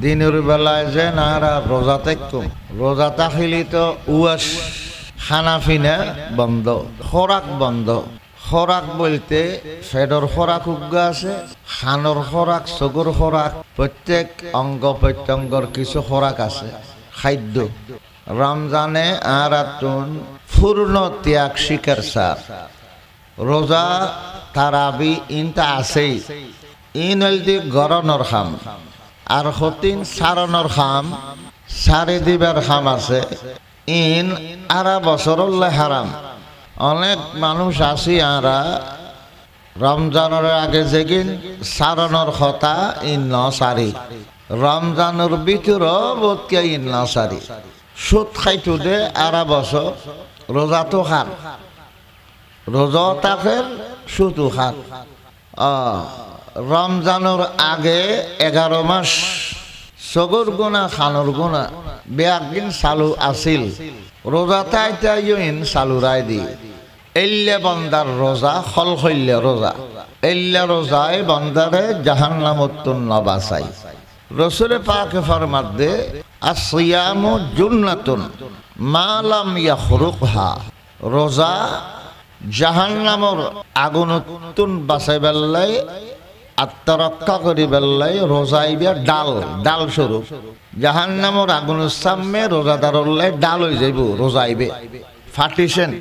দিনের বেলায় যে নারা রোজা থাকুম রোজা থাকিলে তো উয়াস খানা পিনা বন্ধ খোরাক বন্ধ খোরাক বলতে ফেডর খোরাক উগ্গা আছে খানর খোরাক চকুর খোরাক প্রত্যেক অঙ্গ প্রত্যঙ্গর কিছু খোরাক আছে খাদ্য রমজানে আর পূর্ণ ত্যাগ শিকার সার রোজা তারাবি ইনটা আছেই ইন হলদি গরনর খাম আর হতিন সারনর খাম সারি দিবার খাম আছে ইন আরা বছরল্লে হারাম অনেক মানুষ আসি আরা রমজানের আগে যেগিন সারনর কথা ইন ন সারি রমজানের ভিতর বোধকে ইন ন সারি সুদ খাইতো দে আরা বছর রোজা তো খান রোজা তাকের সুতো খান রমজানের আগে 11 মাস সগর গুণা খানোর গুণা বেয়াকিন চালু আছিল রোজা তাইন চালু রায় দি এল্লে বন্দার রোজা খলখল্য রোজা এল্লে রোজায় বন্দারে জাহান্নামত্তুন নবাসাই রসুল পাক ফরমাত দে আসিয়ামু জুন্নাতুন মা লাম ইয়াখরুকহা রোজা জাহান্নামর আগুনতুন বাঁচাইবার আত্মরক্ষা করি বেল্লাই রোজাইবিয়া ডাল স্বরূপ জাহান্নামর আগুনের সামনে রোজাদারল্লাই ডাল হয়ে যাইব রোজাইবে ফাটিছেন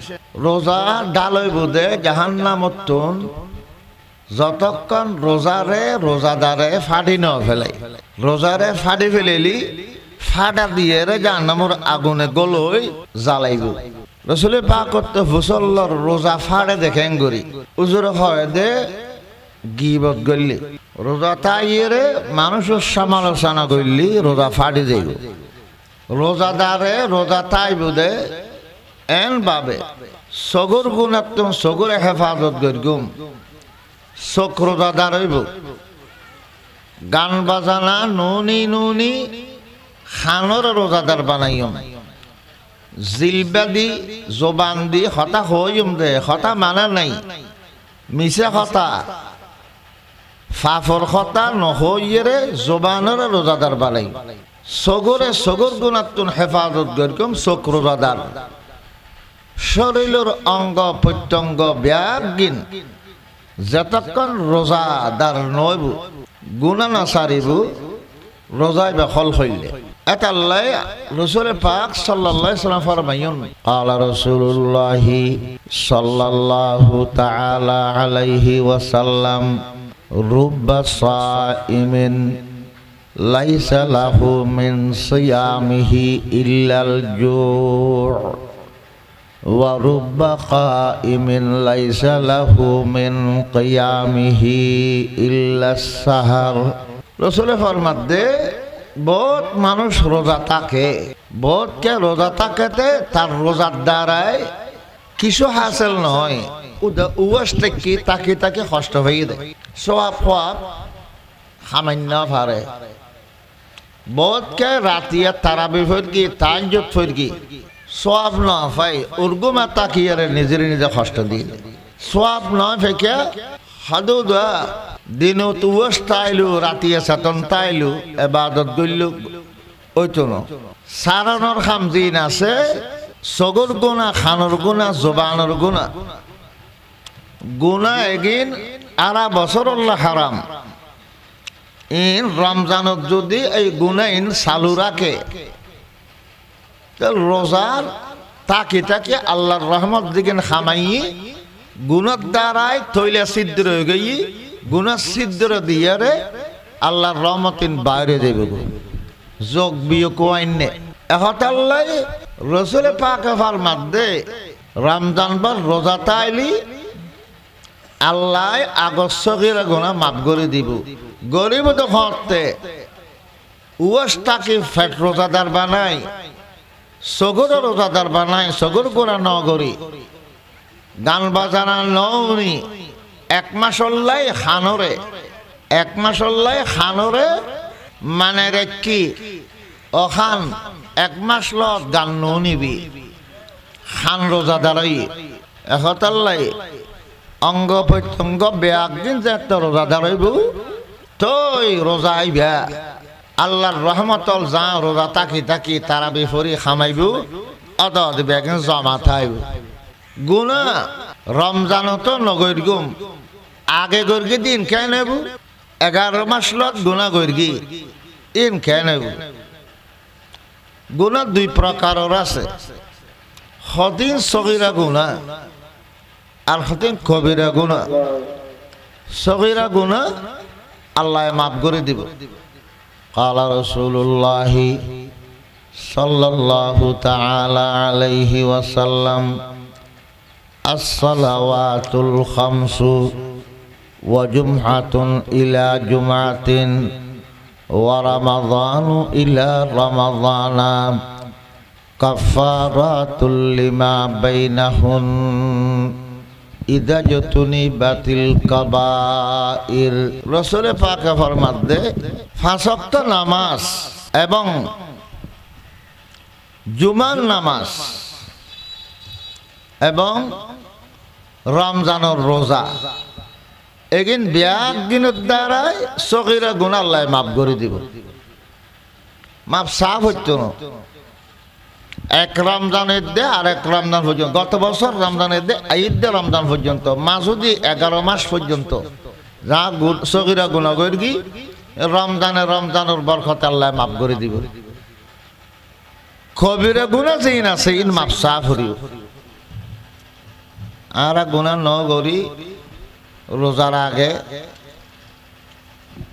রোজা ডাল হইব দে জাহান্নামতুন যতক্ষণ রোজাদারে ফাটি ন ফেলাই রোজারে ফাটি ফেলেলি ফাটা দিয়ে জাহান্নামর আগুনে গলই জ্বালাইব রসুল পাকত ফুসল্লর রোজা ফাড়ে দেখেন গরি উজুর হয় দে গিবত গল্লি রোজা তাইরে মানুষের সমালোচনা করলি রোজা ফাড়ি যাইব রোজাদারে রোজা তাইব দে এন ভাবে সগর গুণাত্ম সগরে হেফাজত করগুম চোখ রোজাদার হইব গান বাজানা নুনি খানর রোজাদার বানাইম জিলবা দি জবান দি হতা হইম দে হতা মানা নাই মিছে হতা ফাফর হতা নহইরে জবানের রোজাদার বালাই সগর গুণাত্তুন হেফাজত করকুম চোখ রোজাদার শরীরের অঙ্গ প্রত্যঙ্গ ব্যাগিন যতক্ষণ রোজাদার নইব গুণা না সারিব রোজায় বেখল হইলে এটাল্লাই রসুল পাক সাল্লাল্লাহু আলাইহি ওয়াসাল্লাম ফরমায়ুন ক্বালা রাসূলুল্লাহ সাল্লাল্লাহু তাআলা আলাইহি ওয়াসাল্লাম রুব্বা সাইমিন লাইসা লাহু মিন সিয়ামিহি ইল্লাল জু' ওয়া রুব্বা কাইমিন লাইসা লাহু মিন কিয়ামিহি ইল্লাস সাহর রসুল ফরমাত দে বহুত মানুষ রোজা থাকে বহুতকে রোজা থাকেতে তার রোজার দ্বারায় কিছু হাসিল নয় উয়াস থেকে তাকে কষ্ট হয়ে দেয় সোয়াব সামান্য পারে বহুতকে রাতিয়া তারাবি ফরগি তাহাজ্জুদ ফরগি সোয়াব না পাই উর্গুমা তাকিয়ারে নিজে কষ্ট দিয়ে সোয়াব নয় ফেকে হাদু দা দিন তুয়াস তাইলু রাতিয়া চেতন তাইলু এবাদত গইলু ওইতো ন সারানোর খাম দিন আছে সগর গুণা খানোর গুণা জবানোর গুণা এগিন আরা বছরল্লা হারাম ইন রমজানত যদি এই গুণা ইন চালু রাখে রোজার তাকে আল্লাহর রহমত দিকেন খামাই গুণার দ্বারাই তৈলা সিদ্ধ হয়ে গই গুণা সিদ্ধর দিয়ারে আল্লাহর রহমতিন বাইরে দেবে যোগ বিয়োগ আইনে এহতাল্লাই রসুল পাকে ফরমাত দে রমজান বার রোজা তাইলি আল্লাহ আগস্টের গুণা মাফ করে দিব গরিব তো হতে উয়াস তাকে ফেট রোজাদার বানাই সগর রোজাদার বানাই সগর গুণা নগরী গান বাজানা নৌনি এক মাসল্লাই খানরে মানে রে কি অখান 1 মাস লত গান নিবি খান রোজাদারাই এহতাল্লাই অঙ্গ প্রত্যঙ্গ ব্যাগ দিন যে একটা রোজাদার হইব তই রোজা আইবা আল্লাহর রহমতল যা রোজা তাকি তাকি তারা বিফরি খামাইব অত বেগেন জমা থাইব গুণা রমজানত নগরগুম আগে গর্গি দিন খেয়ে নেব 11 মাস লত গুণা গর্গি ইন খেয়ে নেব গুণা 2 প্রকারের আছে হদিন সগীরা গুণা আর হদিন কবিরা গুণা সগীরা গুণা আল্লাহ মাফ করে দিব قال رسول الله صلى الله تعالى عليه وسلم الصلوات الخمس وجمعة إلى جمعة ورمضان إلى رمضان كفارات لما بينهن إذا جتنبت الكبائر رسول পাক ফরমাতে 5 ওয়াক্ত নামাজ এবং জুমার নামাজ এবং রমজানের রোজা এগিন বিয়াক দিনের দ্বারাই সগীরা গুনাহ আল্লাহ মাফ করে দিব মাফ সাফ হইতো না এক রমজানের দে আর এক রমজান পর্যন্ত গত বছর রমজানের দে ঈদ দে রমজান পর্যন্ত মাসুদি 11 মাস পর্যন্ত যা সগীরা গুনাহ গর্গি রমজানের বরকত আল্লাহ মাফ করে দিব কবিরা গুনাহ যেইন আছে ইন মাফ সাফ হরিও আর গুনাহ ন গরি রোজার আগে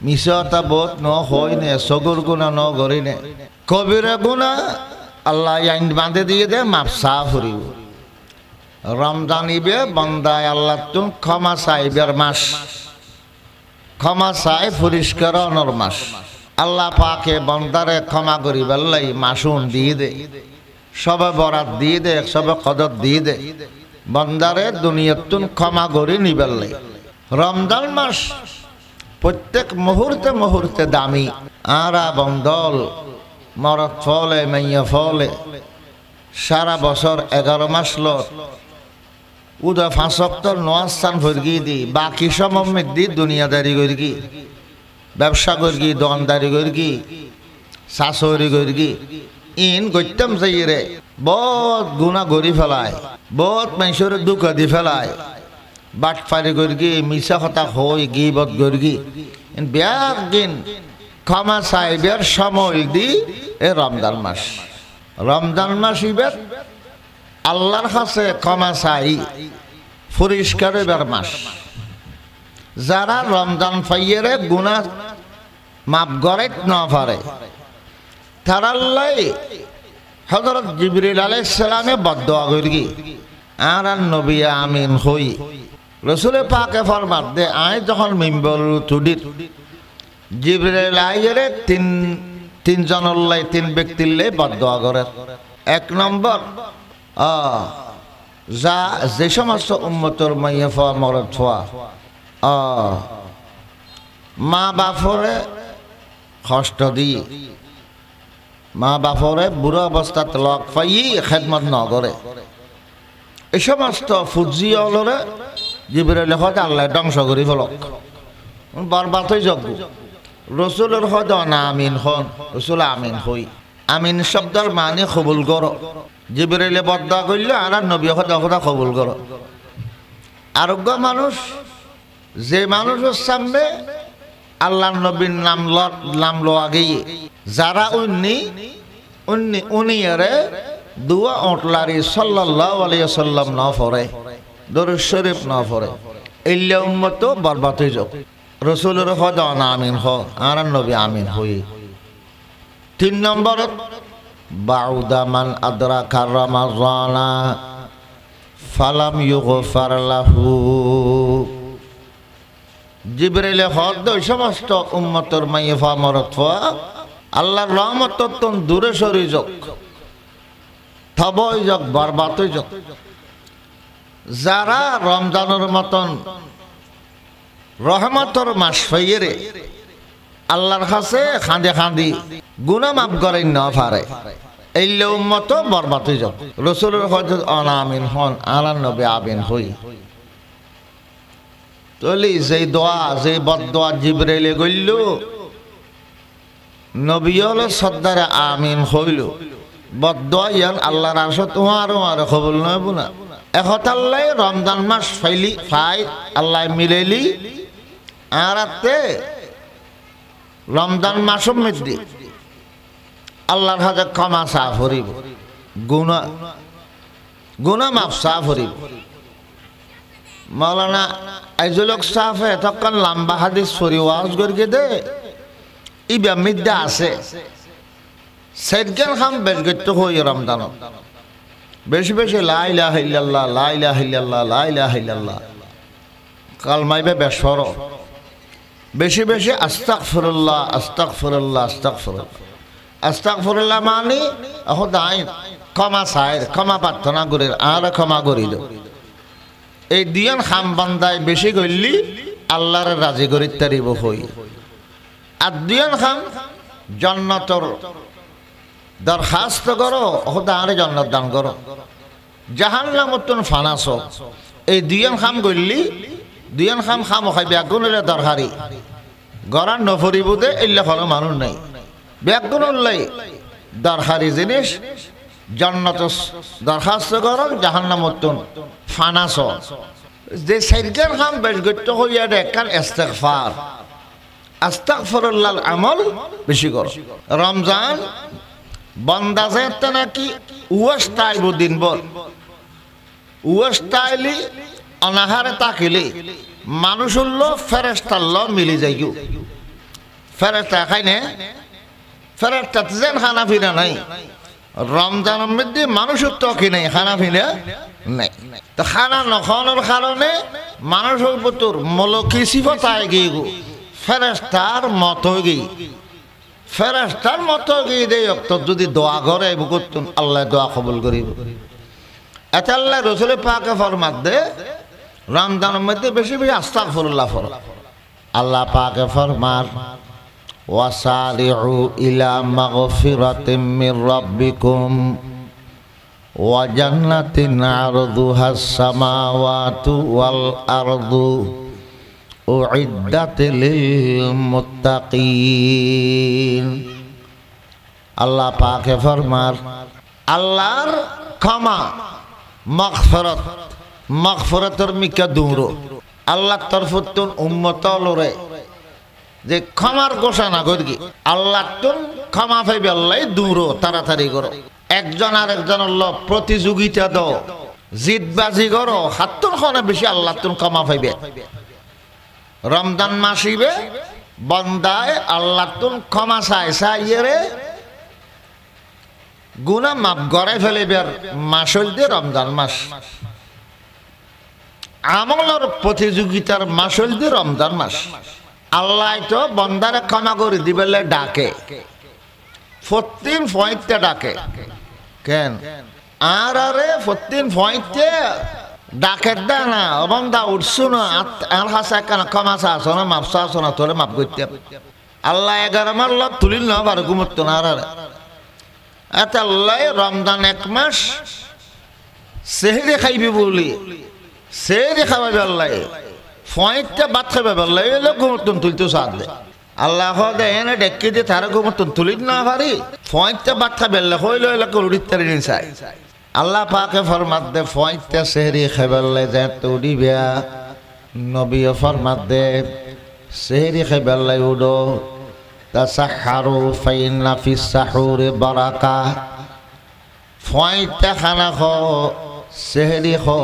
মিশাটা বহুত ন হয় নে সগর গুনাহ ন গরি নে কবিরা গুনাহ আল্লাহ আইন বাঁধে দিয়ে দে মাফ সাফ হরিও রমজান ইবে বান্দায় আল্লাহ তুম ক্ষমা চাইবার মাস ক্ষমা চাই পরিষ্কার অনর মাস আল্লাহ পাকে বান্দারে ক্ষমা করিবার লাই মাসুম দিয়ে দে সবে বরাত দিয়ে দে সবে কদর দিয়ে দে বান্দারে দুনিয়াতুন ক্ষমা করি নিবার লাই রমজান মাস প্রত্যেক মুহূর্তে মুহূর্তে দামি আরা বন্দল মরদ ফলে মাইয়া ফলে সারা বছর 11 মাস লত উদা 5 ওয়াক্ত নওয়াজ ভরগি দি বাকি সময় দি দুনিয়াদারি গর্গি ব্যবসা গর্গি দোকানদারি গর্গি শাশুড়ি গর্গি ইন গত্যম যাইরে বহুত গুনাহ গরি ফেলায় বহুত মানুষের দুঃখ দি ফেলায় বাটফারি গর্গি মিছা কথা হই গিবত গর্গি ইন বিয়াক দিন ক্ষমা চাইবার সময় দি এ রমজান মাস ইবে আল্লাহর কাছে ক্ষমা চাই পরিষ্কার হইবার মাস যারা রমজান ফাইয়েরে গুনাহ মাফ করে না পারে তারাল্লাই হযরত জিবরিল আলাইহিস সালামে বদদুয়া করি আর নবী আমিন হই রাসূল পাকে ফরমান দে আয় যখন মিম্বর তুডিত জিবরিল আইরে তিন জনল্লাই 3 ব্যক্তির লাই বদদুয়া করে 1 নম্বর যা যে সমস্ত উম্মতর মাইয়া ফা মরদ ফা মা বাপরে কষ্ট দি মা বাপরে বুড়ো অবস্থাত লগ পাই খেদমত ন করে এই সমস্ত ফুজি অলরে জিবরিল হয়তো আল্লাহ ধ্বংস করি ফেলক বরবাদ হয়ে যাব রসুলের হয়তো না আমিন হন রসুল আমিন হই আমিন শব্দের মানে কবুল করো জিবরিলে বদদুয়া করলে আর নবী কথা কবুল করো আরোগ্য মানুষ যে মানুষের সামনে আল্লাহ নবীর নাম লওয়া গিয়ে যারা উনি দুয়া ওটলারি সাল্লাল্লাহু আলাইহি ওয়াসাল্লাম না পড়ে দরুদ শরীফ না পড়ে ইল্লা উম্মত বরবাদ হয়ে যাবে রাসূলের হদ আমিন হ আর নবী আমিন হই 3 নম্বর বাউদা মান আদরাকা রমাযানা ফালাম ইউগফার লাহু জিবরিল হদ সমস্ত উম্মতর মাইফা মরতফা আল্লাহর রহমত তন দূরে সরে যাক থবই যাক বরবাদ হয়ে যাক যারা রমজানের মতন রহমতর মাস ফাইরে আল্লাহর কাছে খাঁদি গুনাহ মাফ করে না পারে এইলে উম্মত বরবাদ হয়ে যাক রাসূলের হযরত আমিন হন আলান নবী আমিন হই তলি যেই দোয়া যেই বদদোয়া জিবরাইলে গইল নবী হলো সর্দারে আমিন হইল বদদোয়া ইয়ান আল্লাহর আরশ তোমারও আর কবুল নয় বুনা একতাল্লাই রমজান মাস ফাইলি ফাই আল্লাহ মিলাইলি আরাতে রমজান মাসও মধ্যে আল্লাহর হাতে ক্ষমা সাফ হরিব গুনাহ মাফ সাফ হরিব মাওলানা আইজুলক সাফে তখন লম্বা হাদিস পড়ি ওয়াজ করিয়ে দে ইবা মিদ্দা আছে সাইদগান খাম বেশ গত্য হই রমজান বেশি বেশি লা ইলাহা ইল্লাল্লাহ লা ইলাহা ইল্লাল্লাহ লা ইলাহা ইল্লাল্লাহ কালমাইবে বেশর বেশি বেশি আস্তাগফিরুল্লাহ আস্তাগফিরুল্লাহ আস্তাগফিরুল্লাহ আস্তাগফিরুল্লাহ মানে আহদাই ক্ষমা চাই ক্ষমা প্রার্থনা করে আর ক্ষমা করি দাও এই দিয়ান খাম বান্দায় বেশি করলি আল্লাহর রাজি করি তারিব হই আর দিয়ান খাম জান্নাতর দরখাস্ত করো ওটা আরে জান্নাত দান করো জাহান্নামতুন ফানাস এই দিয়ান খাম করলি দিয়ান খাম খাম খাই ব্যাগুনের দরকারি গরান নফরিব দে ইল্লা ফল মানুষ নাই ব্যাগুন উল্লাই দরকারি জিনিস জান্নাত দরখাস্ত করো জাহান্নামতুন ফানাস যে সাইরগান খাম বেশ গত্য হইয়া দেখান ইস্তিগফার আস্তাগফিরুল্লাহ আমল বেশি করো রমজান বন্দা যেতে নাকি উয়াস্তাইব দিনভর উয়াস্তাইলি অনাহারে তাকিলে মানুষ উল্লো ফেরেস্তাল্ল মিলি যাইগ ফেরেস্তা খাইনে ফেরেস্তা যেন খানা ফিরা নাই রমজানের মধ্যে মানুষের তকি নাই খানা ফিরা নাই তো খানা নখানোর কারণে মানুষের ভিতর মলকি সিফত আয় গিয়ে গো ফেরেস্তার মতো গিয়ে ফেরেস্তার মতো গিয়ে দেয় যদি দোয়া করে বুকুতুন আল্লাহ দোয়া কবুল করিব এতে আল্লাহ রসুল পাকে ফরমাত দে রমজানের মধ্যে বেশি বেশি আস্তাগফিরুল্লাহ ফর আল্লাহ পাকে ফরমার ওয়াসারিউ ইলা মাগফিরাতিম মির রাব্বিকুম ওয়া জান্নাতিন আরদুহাস সামাওয়াতু ওয়াল আরদু উইদ্দাত লিল মুত্তাকিন আল্লাহ পাকে ফরমার আল্লাহর ক্ষমা মাগফিরাত মাগফিরাতের মিকা দূর আল্লাহর তরফতুন উম্মত লরে যে ক্ষমার ঘোষণা করি আল্লাহ তুন ক্ষমা পাইবে আল্লাহ দূর তাড়াতাড়ি করো একজন আর একজনের লগ প্রতিযোগিতা দাও জিতবাজি করো হাতুন খনে বেশি আল্লাহ তুন ক্ষমা পাইবে রমজান মাসিবে বন্দায় আল্লাহ তুন ক্ষমা চাই চাইয়ে গুনাহ মাফ গড়াই ফেলিবার মাস হইতে রমজান মাস আমলের প্রতিযোগিতার মাস হইতে রমজান মাস আল্লাহ তো বন্দারে ক্ষমা করে দিবেলে ডাকে ফতিন ফয়েতে ডাকে কেন আর আরে ফতিন ফয়েতে ডাকে দা না বন্দা উঠছো না আর হাসা কেন ক্ষমা চাচ্ছ না মাপ চাচ্ছ না তোরে মাপ করতে আল্লাহ 11 মাস লব তুলিল না বার ঘুমতো না আর এত আল্লাহ রমজান এক মাস সেহরি খাইবি বলি সেহরি খাওয়াবে আল্লাহ ফয়েতে ভাত খাবে আল্লাহ এলো ঘুমতন তুলতে সাথ দে আল্লাহ দে এনে ডেকে দিয়ে তারা ঘুমতন তুলিত না পারি ফয়েতে ভাত খাবে আল্লাহ হইল এলাকা উড়িত তারি নিচাই আল্লাহ পাকে ফরমাত দে ফয়েতে সেহরি খাবে আল্লাহ যে তুড়িবে নবী ফরমাত দে সেহরি খাবে আল্লাহ উডো তাসাহারু ফাইন্না ফিস সাহুরি বারাকা ফয়েতে খানা খো সেহরি খো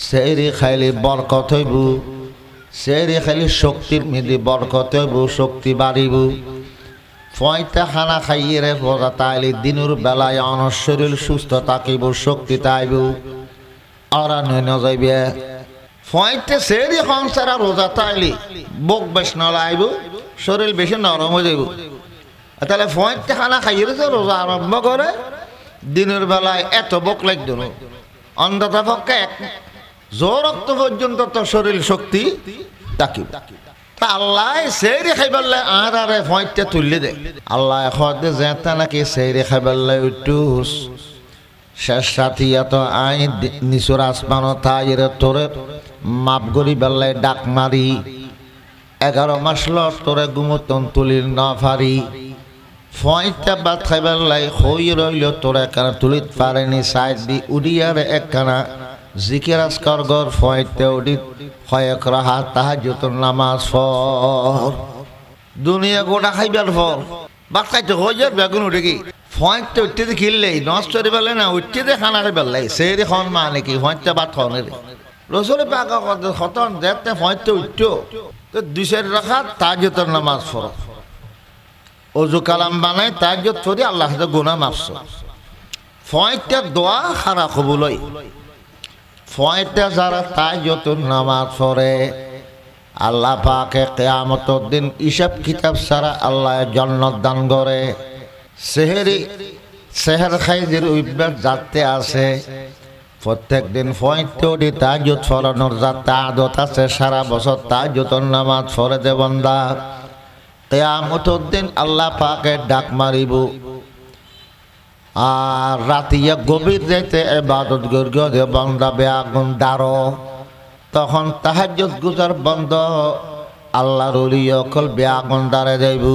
সেহরি খাইলে বরকত হইব সেহরি খাইলে শক্তির মেদি বরকত হইব শক্তি বাড়িব ফয়টা খানা খাইয়ে রে রোজা তাইলে দিনের বেলায় অনর শরীর সুস্থ থাকিব শক্তি তাইব আর নয় যাইবে ফয়টা সেহরি সংসার রোজা তাইলে বুক বেশ নলাইব শরীর বেশি নরম হয়ে যাইব তাহলে ফয়টা খানা খাইয়ে রে রোজা আরম্ভ করে দিনের বেলায় এত বুক লাগতো না অন্তত পক্ষে এক জোর রক্ত পর্যন্ত তো শরীর শক্তি থাকিব আল্লাহ সেহরি খাইবাল্লা আর আরে ফয়টা তুললে দে আল্লাহ খদে যেতা নাকি সেহরি খাইবাল্লা উঠুস শেষ সাথিয়া তো আই নিচুর আসমান তাইরে তোরে মাপ গরি বেল্লাই ডাক মারি 11 মাস তোরে ঘুমতন তুলির না পারি ফয়টা ভাত খাইবার লাই হই রইল তোরা একখানা তুলিত পারেনি সাইড দি উড়িয়ার একখানা জিকির আজকার গর ফয়তে উড়ি কয়েক রাহা তাহাজ্জুদের নামাজ পড় দুনিয়া গোটা খাইবার পর ভাত খাইতে হইয়ার বেগুন উঠে কি ফয়টা উঠতে খিললেই নষ্ট করে পেলে না উঠতে খানা খাইবার লাই সেই খন মানে কি ফয়টা ভাত খাওয়ানে রসুল পাক খতন দেখতে ফয়তে উঠতো তো 2 রাকাত তাহাজ্জুদের নামাজ পড় অজু কালাম বানায় তাহাজ্জুদ পড়ি আল্লাহ গুনাহ মাফ ফয়টা দোয়া খারা কবুল হয় ফয়টা যারা তাহাজ্জুদের নামাজ পড়ে আল্লাহ পাকে কিয়ামতের দিন হিসাব কিতাব ছাড়া আল্লাহ জান্নাত দান করে সেহর খাইদের অভ্যাস যাতে আছে প্রত্যেক দিন ফয়টা তাহাজ্জুদ পড়ানোর যাতে আদত আছে সারা বছর তাহাজ্জুদের নামাজ পড়ে দে বান্দা কিয়ামতের দিন আল্লাহ পাকে ডাক মারিব আর রাতিয়া গভীর রাতে ইবাদত গর্গে বান্দা বেআগুন দাঁড়ো তখন তাহাজ্জুদ গুজার বন্ধ আল্লাহর ওলি অকল বেআগুন দাঁড়ে যাইব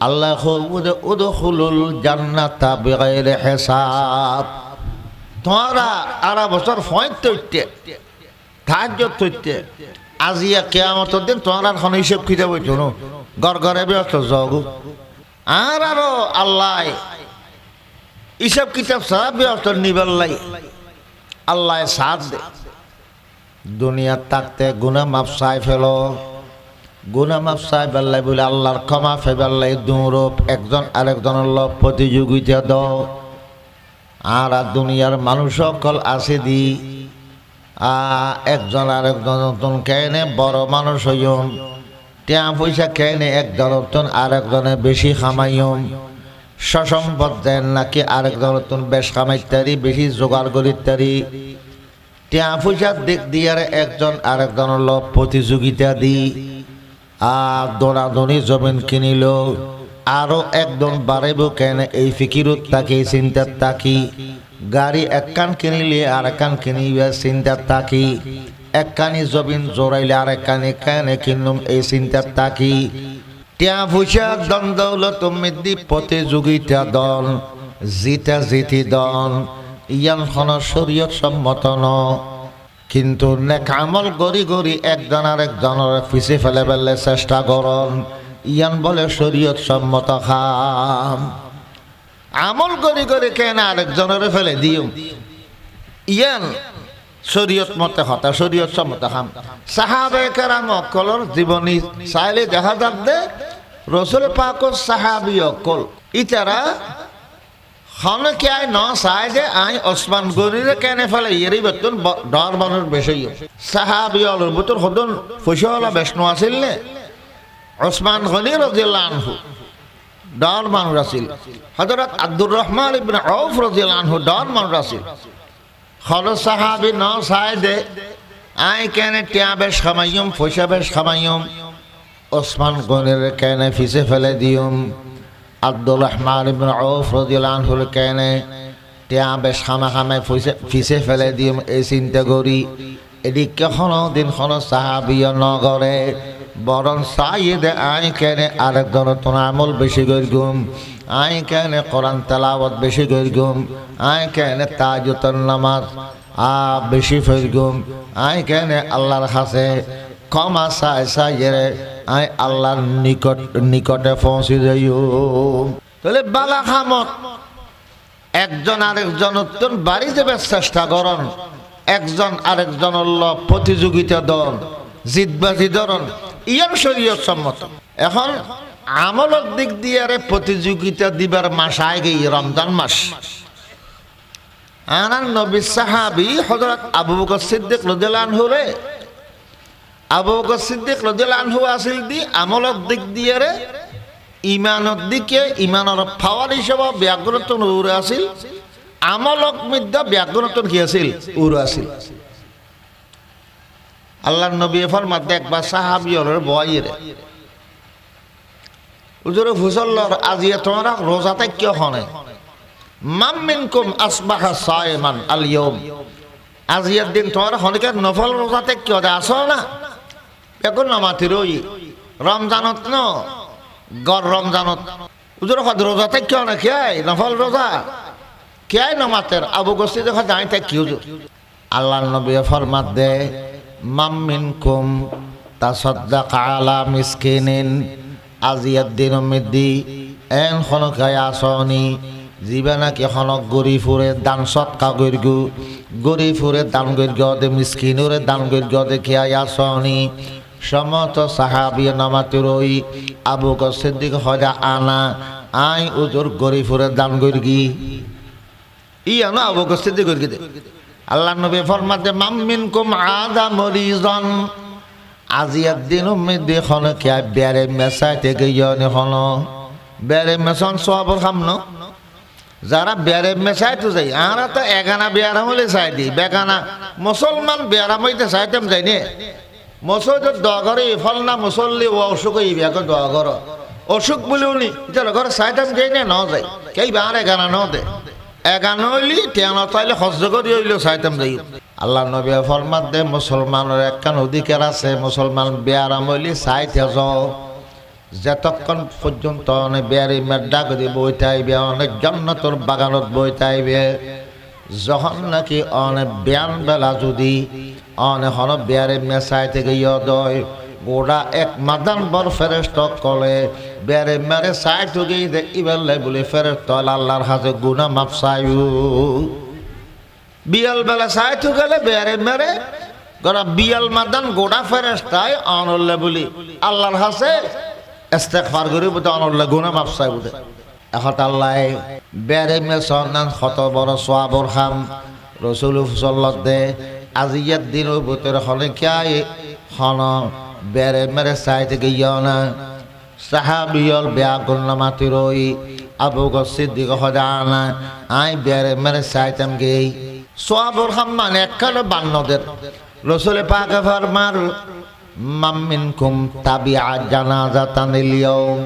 আল্লাহ কইবুদে উদখুলুল জান্নাতা বিগাইরি হিসাব তোরা আরা বছর ফয়তে উঠতে তাহাজ্জুদ উঠতে আজিয়া কিয়ামতের দিন তোরা এখন হিসাব কিতাব হইতো না গড়গড়ে ব্যস্ত জগ আর আরো আল্লাহ হিসাব কিতাব ছাড়া ব্যস্ত নিবার লাই আল্লাহ সাথ দে দুনিয়ার থাকতে গুনাহ মাফ চাই ফেলো গুনাহ মাফ চাই বেল্লাই বলে আল্লাহর ক্ষমা ফেবেল্লাই দৌড়প একজন আরেকজনের লগ প্রতিযোগিতা দাও আর দুনিয়ার মানুষ সকল আছে দি একজন আরেকজন কেনে বড় মানুষ হইম টিয়া পয়সা কেনে একজন আরেকজনে বেশি খামাইম সসম্পদ দেন নাকি আরেকজন বেশ খামাইতারি বেশি জোগাড় করিতারি টিয়া পয়সার দিক দিয়ে একজন আরেকজনের লোক প্রতিযোগিতা দি আর দৌড়াদৌড়ি জমিন কিনিল আরো একজন বাড়াইব কেন এই ফিকিরত থাকি চিন্তার থাকি গাড়ি একখান কিনিলে আর একখান কিনিবে চিন্তার থাকি একখানি জমিন জোড়াইলে আর একখানি কেন কিনুম এই চিন্তার থাকি টিয়া পয়সা দ্বন্দ্ব তুমি প্রতিযোগিতা দল জিতা জিতি দল ইয়ান খন শরীয়ত সম্মত ন কিন্তু নেক আমল গড়ি গড়ি একজন আরেকজনের পিছে ফেলে ফেলে চেষ্টা করন ইয়ান বলে শরীয়ত সম্মত খাম আমল গড়ি গড়ি কেন আরেকজনের ফেলে দিও ইয়ান শরীয়ত মতে হতা শরীয়ত সম্মত খাম সাহাবায়ে কেরাম অকলর জীবনী চাইলে দেখা যাবে রসুল পাকর সাহাবী অকল ইতারা হনকে আয় ন চায় যে আই ওসমান গনিরে কেনে ফেলে ইয়েরই বেতন ডর মানুষ বেশি সাহাবী অলর বুতর হদন ফসলা বেশনো আছিল নে ওসমান গনি রাদিয়াল্লাহু আনহু ডর মানুষ আছিল হযরত আব্দুর রহমান ইবনে আউফ রাদিয়াল্লাহু আনহু ডর মানুষ আছিল হল সাহাবী ন চায় যে আই কেনে টিয়া বেশ খামাইম ফসা বেশ খামাইম ওসমান গনিরে কেনে ফিসে ফেলে দিউম আব্দুর রহমান ইবনে আউফ রাদিয়াল্লাহু আনহুর কেনে টিয়া বেশ খামা খামাই ফিসে ফেলে দিম এই চিন্তা করি এদিকে কোনো দিন কোনো সাহাবিও নগরে বরং চাইদে আই কেনে আরেকজনের তোর আমল বেশি করগুম আই কেনে কোরআন তেলাওয়াত বেশি করগুম আই কেনে তাহাজ্জুদের নামাজ বেশি ফেরগুম আই কেনে আল্লাহর কাছে ক্ষমা চাই চাইরে আই আল্লাহর নিকটে পৌঁছে যাইও তাহলে বালা খামত একজন আরেকজনের বাড়ি যাবে চেষ্টা করন একজন আরেকজনের লগ প্রতিযোগিতা দল জিতবাজি ধরন ইয়ার শরীয়ত সম্মত এখন আমলের দিক দিয়ে প্রতিযোগিতা দিবার মাস আগে রমজান মাস আনার নবী সাহাবী হযরত আবু বকর সিদ্দিক রাদিয়াল্লাহু আনহু রে আবু বকর সিদ্দিক রাদিয়াল্লাহু আনহু আসিল দি আমলের দিক দিয়ে রে ইমানের দিকে ইমানের পাওয়ার হিসাবে ব্যাগ্রতন উড়ে আসিল আমলক মধ্যে ব্যাগ্রতন কি আছিল উড়ে আসিল আল্লাহর নবী ফরমাতে একবার সাহাবী হলের বয়রে হুজুর ফুসল্লর আজিয়া তোমরা রোজাতে কি হনে মাম মিনকুম আসবাহা সায়মান আল ইয়াউম আজিয়ার দিন তোমরা হনকে নফল রোজাতে কি হতে আসো না এখন নামাতি রই রমজানত ন গর রমজানত হুজুর কত রোজা থাকি না খেয়াই নফল রোজা খেয়াই নমাতের আবু গোস্তি দেখা যায় থাকি হুজুর আল্লাহ নবী ফরমাত দে মামিনকুম তাসাদ্দাকা আলা মিসকিনিন আজিয়াদ দিন মিদ্দি এন খনকায় আসনি জীবা নাকি খনক গড়ি ফুরে দান সৎকা গর্গু গড়ি ফুরে দান গর্গ দে মিসকিনুরে দান গর্গ দে খেয়াই আসনি সমত সাহাবিয়া নামাতে রই আবু বকর সিদ্দিক হজা আনা আই উজুর গড়ি ফুরে দান গর্গি ই আনা আবু বকর সিদ্দিক গর্গি দে আল্লাহ নবী ফরমাতে মামিনকুম আদা মরিজন আজিয়াদ দিন মিদ্দি খনকে বেড়ে মেসাইতে গিয়ে হন বেড়ে মেশন সব খামনো যারা বেড়ে মেশাইতে যাই আমরা তো এগানা বেয়ারাম হলে চাই দিই বেগানা মুসলমান বেয়ারাম হইতে চাইতাম যাইনি মসজিদের দোয়া করে ফল না মুসল্লি ও অসুখ হইবে এখন দোয়া করো অসুখ বলেও নি যারা ঘরে চাইতাম যাই না ন যায় কেই বার এগানা ন দে এগানো হইলি তেন তাইলে হজ্জ করি হইলেও চাইতাম যাই আল্লাহ নবী ফরমাত দে মুসলমানের একখান অধিকার আছে মুসলমান বেয়ারাম হইলি চাইতে যাও যতক্ষণ পর্যন্ত অনেক বেয়ারি মেড্ডা করে বইতে আইবে অনেক জান্নাতের বাগানত বইতে আইবে যখন নাকি অনেক ব্যান বেলা যদি অনেক হন বেয়ারে মেসাই থেকে ইয় গোড়া এক মাদান বর ফেরেস্ত কলে বেয়ারে মেরে সাই টুকি ইবেলে বলে ফেরেস্ত আল্লাহর হাতে গুনা মাপ চাইউ বিয়াল বেলা সাই টুকালে বেয়ারে মেরে গোড়া বিয়াল মাদান গোড়া ফেরেস্তায় অনলে বলি আল্লাহর হাতে ইস্তেগফার করি বুঝে অনলে গুনা মাপ চাই বুঝে এখন আল্লাহ বেয়ারে মেসন কত বড় সোয়াবর খাম রসুল সাল্লাল্লাহু দে আজিয়াত দিনের ভিতরে হলে কিয়াই হন বেড়ে মেরে চাই থেকে ইয়না সাহাবিয়ল বেয়া গুন্না মাতি রই আবু বকর সিদ্দিক হদানা আই বেড়ে মেরে চাইতাম গেই সোয়াবর খাম মানে একখানে বান্নদের রসুল পাক ফরমার মামিনকুম তাবিআ জানাজাতান লিয়াউম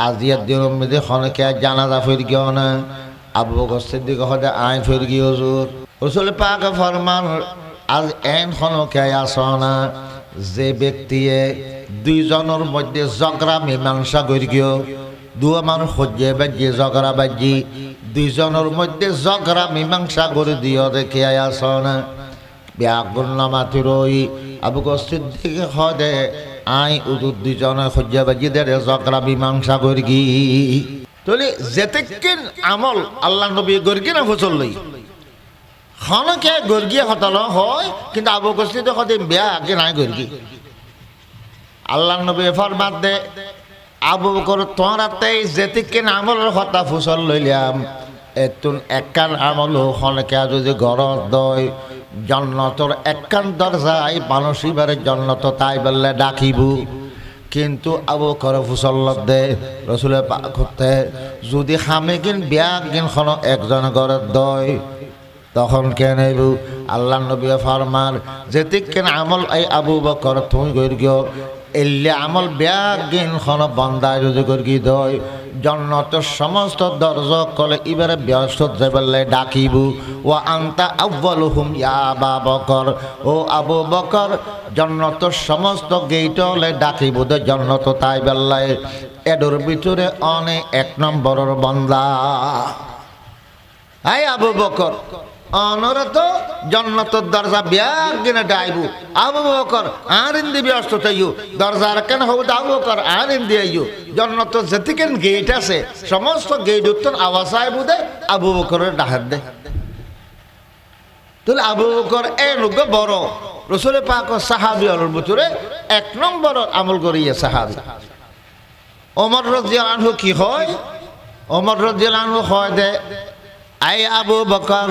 আজিয়াত দিনের মধ্যে হনকে জানাজা ফির গিও না আবু বকর সিদ্দিক হদা আই ফির গিয়ে হুজুর রসুল পাক ফরমান আজ এন হনকে আসনা যে ব্যক্তিয়ে দুইজনের মধ্যে ঝগড়া মীমাংসা করি গিয়ে দুয়া মানুষ সহ্যে বাজি ঝগড়া বাজি দুইজনের মধ্যে ঝগড়া মীমাংসা করে দিও দেখে আসনা ব্যাগুল নামাতি রই আবু বকর সিদ্দিক হদে আই উদুর দুজনে সহ্যে বাজি দে ঝগড়া মীমাংসা করি গি তাহলে যেতেকেন আমল আল্লাহ নবী গর্গি না ফসল লই খনকে গর্গিয়ে হতাল হয় কিন্তু আবু বকর সিদ্দিক হতে বেয়া আগে নাই গর্গি আল্লাহ নবী ফরমাত দে আবু বকর তোরাতে যেতেকেন আমলের হতা ফসল লইলাম এতুন একখান আমল খনকে যদি গরজ দয় জন্নতর একখান দরজায় মানুষ এবারে জন্নত তাই বললে ডাকিবু কিন্তু আবু বকর ফুসল্লত দে রসুলের পাক করতে যদি খামে কিন বিয়া কিন খন একজন ঘরের দয় তখন কেন আল্লাহ নবী ফরমার যেতিক কেন আমল এই আবু বকর তুমি গিয়ে এলে আমল বিয়া কিন খন বন্দায় যদি গি দয় জন্নতের সমস্ত দরজা কলে এবারে ব্যস্ত বললে ডাকিবু ও আন্তা আউ্বালুহুম ইয়া আবু বকর ও আবু বকর জন্নতের সমস্ত গেইটলে ডাকিব দে জন্নত তাই বেল্লায় এডোর ভিতরে অনেক এক নম্বরের বন্দা আই আবু বকর অনরা তো জন্নতের দরজা বিয়ার কিনে ডাইবু আবু বকর আরিন দি ব্যস্ত তাইও দরজার কেন হবু আবু বকর আরিন দিয়াইও জন্নতের যেতিকেন গেট আছে সমস্ত গেট উত্তর আওয়াজ আইবু দে আবু বকরের ডাহাত দে তাহলে আবু বকর এ লোক বড় রসুল পাক সাহাবিয়র ভিতরে এক নম্বর আমল করিয়া সাহাবি ওমর রাদিয়াল্লাহু আনহু কি হয় ওমর রাদিয়াল্লাহু আনহু হয় দে আই আবু বকর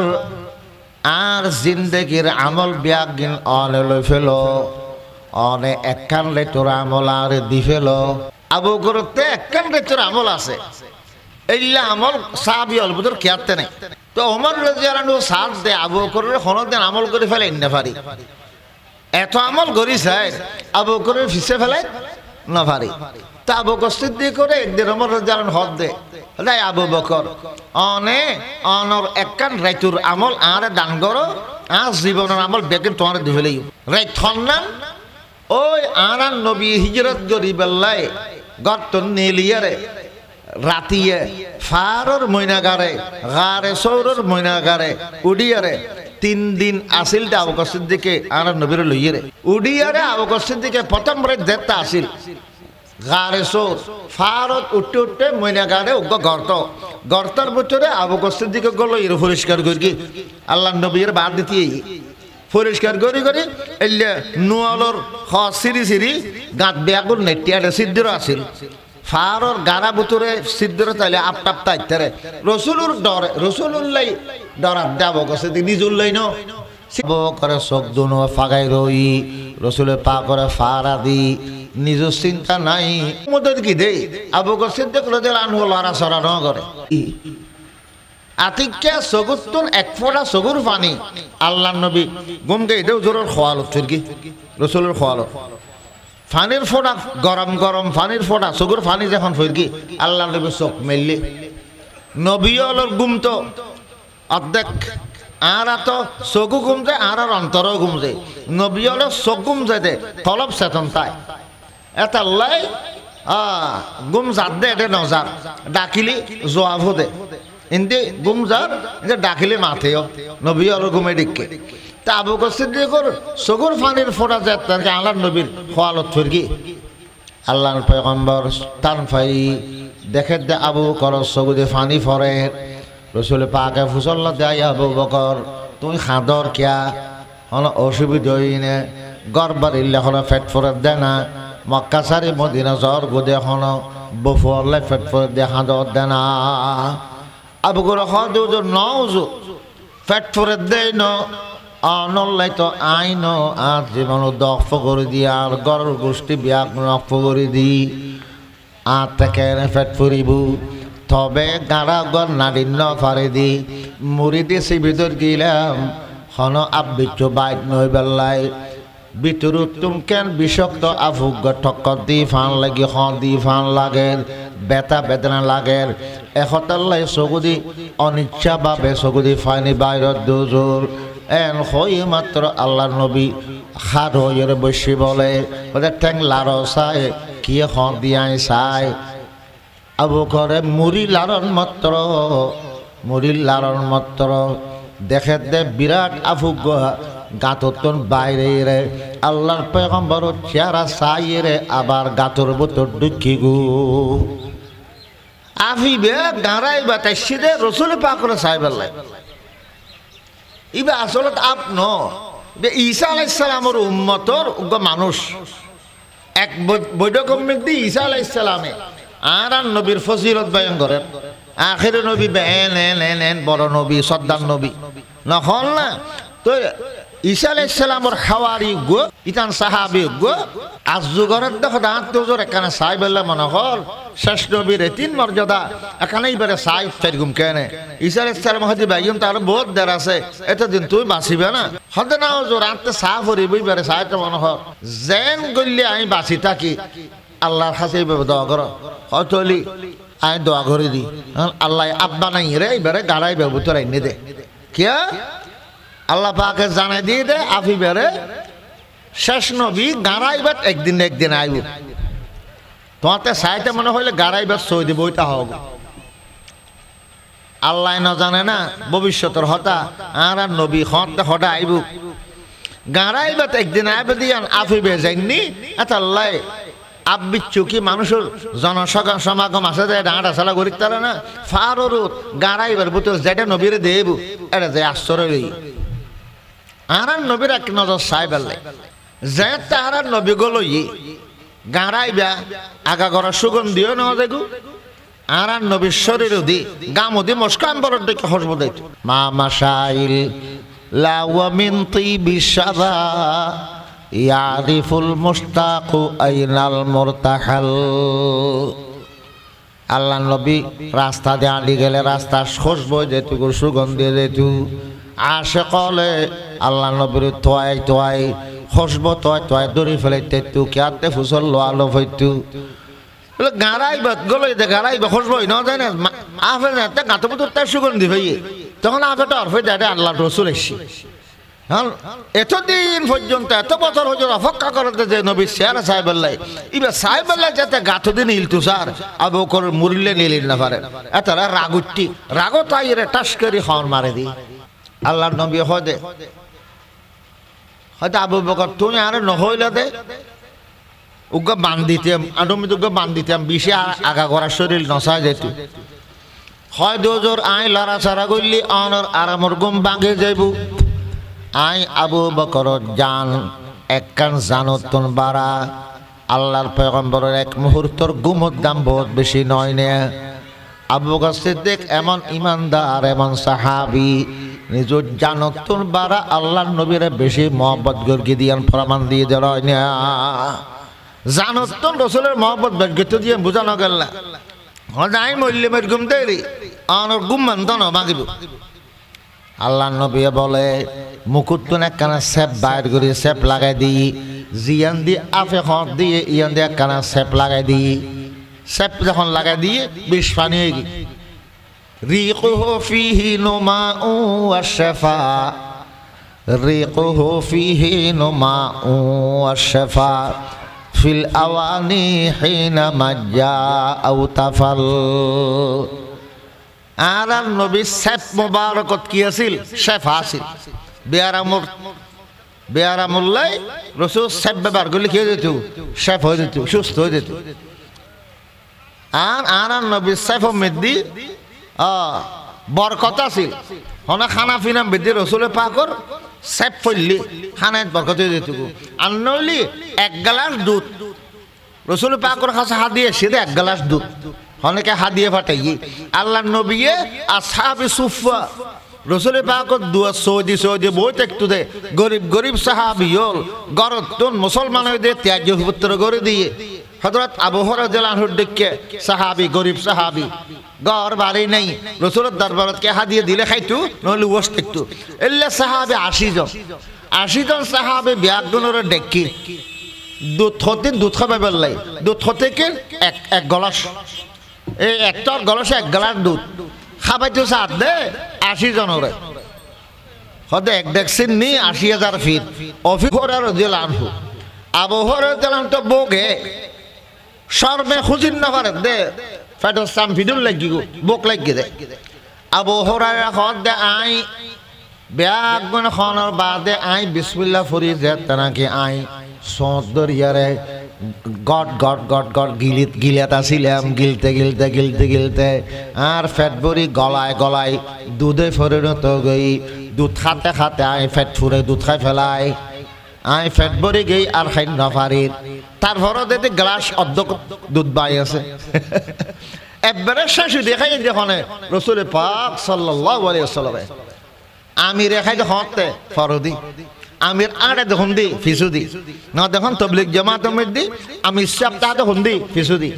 আর জিন্দগির আমল বিয়াগিন অনে লই ফেল অনে একখান লেটোর আমল আর দি ফেল আবু বকরতে একখান লেটোর আমল আছে এইলা আমল সাহাবিয়র ভিতর খেয়াতে নাই তো ওমর রাদিয়াল্লাহু আনহু সাথ দে আবু বকরের হনদিন আমল করে ফেলে না পারি এত আমল করি চাই আবু বকরের ফিসে ফেলে না পারি তা আবু বকর সিদ্দিক করে একদিন ওমর রাদিয়াল্লাহু আনহু হদ দে নাই আবু বকর অনে অনর একখান রাইতুর আমল আর দান করো আর জীবনের আমল বেকিন তোমার দি ফেলেই রাইত খন্নান ওই আর নবী হিজরত করি বেল্লাই গর্ত নিলিয়ারে রাতিয়ে ফারর ময়নাগারে গারে সৌরর ময়নাগারে উডিয়ারে 3 দিন আসিল দে আবু বকর সিদ্দিকে আর নবীর লইয়ে উডিয়ারে আবু বকর সিদ্দিকে প্রথম রাত দেখতে আসিল গারে সৌর ফারত উঠতে উঠতে ময়নাগারে গর্তর ভিতরে আবু বকর সিদ্দিকে গলো ইর পরিষ্কার করি আল্লাহ নবীর বাদ দিতে পরিষ্কার করি করি এলে নুয়ালর সিরি গাঁত বেয়াগুল নেটিয়ারে সিদ্ধির আসিল ফারর গারা বুতুরে সিদ্ধর তাইলে আপটাপ তাইতারে রসুলুর ডরে রসুলুল্লাই ডরাত দেব গছে নিজুল্লাই ন করে চোখ দুনো ফাগাই রই রসুলে পা করে ফারা দি নিজ চিন্তা নাই মদত কি দে আবু বকর সিদ্দিক রাদিয়াল্লাহু আনহু লড়া সরা ন করে আতিক্যা সগুতুন এক ফোঁটা সগুর পানি আল্লাহ নবী গুমকে এটাও জোরের খোয়াল কি রসুলের খোয়াল ফানির ফোঁটা গরম গরম ফানির ফোঁটা চকুর ফানি যখন ফিরকি আল্লাহ নবী চোখ মেললি নবী অলর গুমতো অর্ধেক আর তো চকু গুমছে আর অন্তরও গুমছে নবী অলর চোখ গুমছে দে তলব চেতন তাই এটা লাই গুম যাত দে এটা নজার ডাকিলি জবাব দে ইন্দি গুম যার ডাকিলি মাথেও নবী অলর গুমে ডিকে তা আবু বকর সিদ্দিকর চকুর পানির ফোঁটা যায় তাকে আল্লাহ নবীর খোয়ালত ফিরকি আল্লাহর পয়গম্বর টান ফাই দেখে দে আবু বকর চকুতে পানি ফরে রসুল পাকে ফুসল দেয় আবু বকর তুমি খাদর কিয়া অসুবিধা হইনে গড়বার ইল্লে হলো ফেট ফরে দে না মক্কা সারি মদিনা জ্বর গোদে হন বফুয়াল্লাই ফেট ফরে দে খাদর দে না আবু বকর হদু নজু ফেট ফরে দেয় ন অনল্লাই তো আইন আর জীবন দক্ষ করে দি আর গড় গোষ্ঠী বিয়াক নক্ষ করে দি আর থেকে ফেট ফুরিব তবে গাড়া গড় নাড়িন্ন ফারে দি মুড়ি দিয়েছি ভিতর গিলাম হন আবিচ্ছ বাইক নই বেল্লাই ভিতর তুম কেন বিষক্ত আফুগ ঠক্কর দি ফান লাগি দি ফান লাগে বেতা বেদনা লাগে এখতাল্লাই চকুদি অনিচ্ছা বাবে চকুদি ফাইনি বাইরত দুজোর এন হই মাত্র আল্লাহ নবী হাত হইরে বসি বলে ঠ্যাং লাড় চাই কি দিয়াই চাই আবু করে মুড়ি লাড়ন মাত্র দেখে দে বিরাট আফুগ গাতর বাইরে রে আল্লাহর পয়গম্বর চেহারা চাই রে আবার গাতর ভিতর ঢুকি গো আফিবে গাঁড়াই বাতাইছি দে রসুল পাকরে চাই বেলায় ইবা আসলে আপন ঈসা আলাইহিস সালামের উম্মতর মানুষ এক বৈঠক দি ঈসা আলাইহিস সালামে আর নবীর ফজিলত বয়ান করেন আখিরে নবী বেন বড় নবী সর্দার নবী নহল না তো ঈসা আলাইহিস সালামের হাওয়ারি গো ইতান সাহাবী গো আজ যুগের দেখো দাঁতজোর এখানে চাই বেলা মনে হল শেষ নবীর 3 মর্যাদা এখানে এবারে চাই চারিগুম কেনে ঈসা আলাইহিস সালাম হদি বাইম তার বহুত দের আছে এতদিন তুই বাঁচিবে না হদে না জোর আনতে চা ফরিব এবারে চাই তো মনে হল যেন গল্লে আমি বাঁচি থাকি আল্লাহর কাছে দোয়া করো হতলি আমি দোয়া করে দি আল্লাহ আব্বা নাই রে এবারে গাড়াই ব্যবহার এনে দে কিয়া আল্লাহ পাকে জানাই দিয়ে দে আফি বেড়ে শেষ নবী গাড়াইবার একদিন আইব তোমাতে চাইতে মনে হইলে গাড়াইবার সই দিব ওইটা হোক আল্লাহ না জানে না ভবিষ্যতের হতা আর নবী হতে আইব গাড়াইবার একদিন আইবে দিয়ান আফি বে যাইনি এটা আল্লাহ আবিচ্ছু কি মানুষের জনসমাগম আছে যে ডাঁটা চালা করি তারা না ফারুর গাড়াইবার বুতো যেটা নবীরে দেব এটা যে আশ্চর্য আর নবীর এক নজর চাই বেলে যে তার নবী গলো গাঁড়াইবা আগা করার সুগন্ধিও ন দেখু আর নবীর শরীর দি গামদি মস্কাম বড় দিকে হসব দিত মা মাসাইল লাওয়ামিন তিবি সাদা ইয়ারিফুল মুস্তাকু আইনাল মুরতাহাল আল্লাহ নবী রাস্তা দিয়ে আঁটি গেলে রাস্তা খুশবু যেটুকু সুগন্ধি যেটু আসে কলে আল্লাহ নবীর তোয়াই খুশবু তোয়াই দড়ি ফেলাইতে তু কেয়াতে ফুসল লোয়ালো হইতু গাড়াইবা গলো গাড়াইবা খুশবু ন যায় না আফে গাঁতো পুতুর তার সুগন্ধি হইয়ে তখন আফেটা অর্ফে দেয় আল্লাহ রসুল এসছি হ্যাঁ এতদিন পর্যন্ত এত বছর পর্যন্ত অপেক্ষা করতে যে নবী চেহারা সাহেবাল্লাই এবার সাহেবাল্লাই যাতে গাথদিন ইলতু স্যার আবু বকর মুরিলে নিলিন না পারে এতরা রাগুটি রাগো তাই রে টাস করে হন মারে দি আল্লাহর নবী হদে হয়তো আবু বকর তুমি আর নহইলা দে উগা বান্ধিতাম আমি উগা বান্ধিতাম বিষে আগা করার শরীর নসা যেত হয় দুজোর আই লড়া ছাড়া করলি অনর আরামর গুম বাঙ্গে যাইব আই আবু বকর জান একখান জানতন বাড়া আল্লাহর পয়গম্বরের এক মুহূর্তর গুমর দাম বহুত বেশি নয় নে আবু বকর সিদ্দিক এমন ইমানদার এমন সাহাবি নিজ জানতন বাড়া আল্লাহর নবীর বেশি মহব্বত গর্গি দিয়ান প্রমাণ দিয়ে দেয় না জানতন রসুলের মহব্বত গর্গিত দিয়ে বোঝানো গেল না হদাই মল্লিমের গুম দেরি অনর গুম মানত না বাঁকিব আল্লাহ নবী বলে মুকুটন একখানা সেপ বাইর করে সেপ লাগাই দিই জিয়ান দিয়ে আফে হট দিয়ে ইয়ান দিয়ে একখানা সেপ লাগাই দিই সেপ যখন লাগাই দিয়ে বিষ পানি হয়ে গি রিকুহু ফিহি নুমাউ ওয়া শিফা রিকুহু ফিহি নুমাউ ওয়া শিফা ফিল আওয়ানি হিনা মাজা আও তাফাল আর নবী সেপ মুবারকত কি আছিল শেফা আছিল বেয়ারামুল্লাই রসুল সেপ ব্যবহার করলে কি হয়ে যেত শেফ হয়ে যেত সুস্থ হয়ে যেত আর নবী সেফ মেদি বরকত আছিল হনা খানা ফিনা বেদি রসুলে পাকর সেপ ফললি খানায় বরকত হয়ে যেত আর নইলি এক গ্লাস দুধ রসুল পাকর কাছে হাত দিয়ে সেটা এক গ্লাস দুধ অনেকে হাত দিয়ে ফাটাই আল্লাহ নবীয়ে আসহাবে সুফা রসুলের পাকত দুয়া সৌদি সৌদি বই একটু দে গরিব গরিব সাহাবি হল গরতন মুসলমান হয়ে দে ত্যাজ্য পুত্র গড়ে দিয়ে হযরত আবু হুরায়রা আনহুর দিকে সাহাবি গরিব সাহাবি ঘর বাড়ি নেই রসুলের দরবারত কে হাত দিয়ে দিলে খাইতু নহলে ওস্ত একটু এলে সাহাবি 80 জন সাহাবি ব্যাগগুলোর ডেকি দুধ হতে দুধ খাবে বেললাই দুধ হতে কে এক গলাস এই একটার গলসে এক গ্লাস দুধ খাবাইতো সাত দে 80 জনের হতে এক দেখছেন নি 80,000 ফিট অফিসর রাদিয়াল্লাহু আবু হুরায়রা তো বগে শর্মে খুজিন না করে দে ফেটো সাম ভিডুল লাগি গো বক লাগি দে আবু হুরায়রা হদ দে আই ব্যাগ গুন খানার বাদে আই বিসমিল্লাহ ফরি যে তানাকে আই সদ দরিয়ারে গট গট গট গট গিলিয়াত আসিলাম গিলতে আর ফেট ভরি গলায় গলায় দুধে পরিণত গই দুধ খাতে খাতে আই ফেট ফুরে দুধ খাই ফেলাই আই ফেট ভরি গই আর খাই নফারির তারপরে দেখতে গ্লাস অর্ধ দুধ বাই আছে একবারে শাশু দেখাই যখন রসুল পাক সাল্লাল্লাহু আলাইহি ওয়াসাল্লাম আমি রেখাই হতে ফরদি আমির আড়ে দেখুন দি ফিসুদি না দেখুন তবলিগ জামাত দি আমি সাহেব তা দেখুন দি ফিসুদি